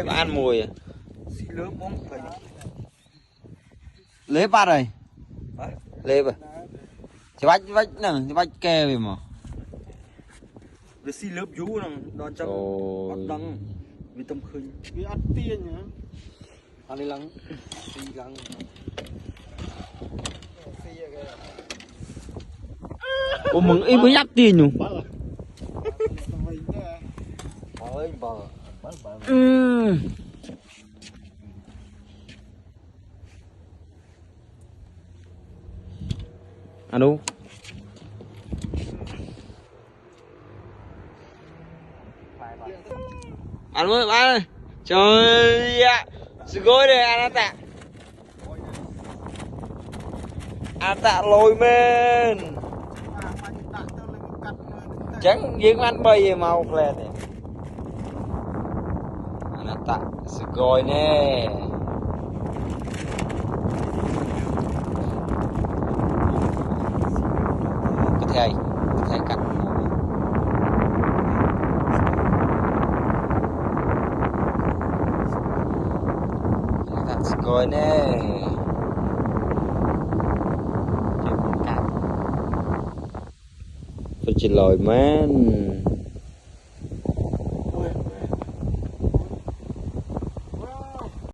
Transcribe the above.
ăn mùi Lớp bóng phải lấy ba rồi lấy vậy chỉ vách nè chỉ vách kè về mà về xí lớp vú nè đòn trong bắt đăng vì tâm khơi vì ăn tiền nhá ăn đi lắng xí lắng ủa mừng im mới nhắc tiền nhung alo ăn mới ba ơi trời ạ sự gối đây ăn tạ lôi men chẳng riêng ăn bay màu lên này ăn tạ sự gối nè cái thầy cắt rồi nè tôi chỉ lòi man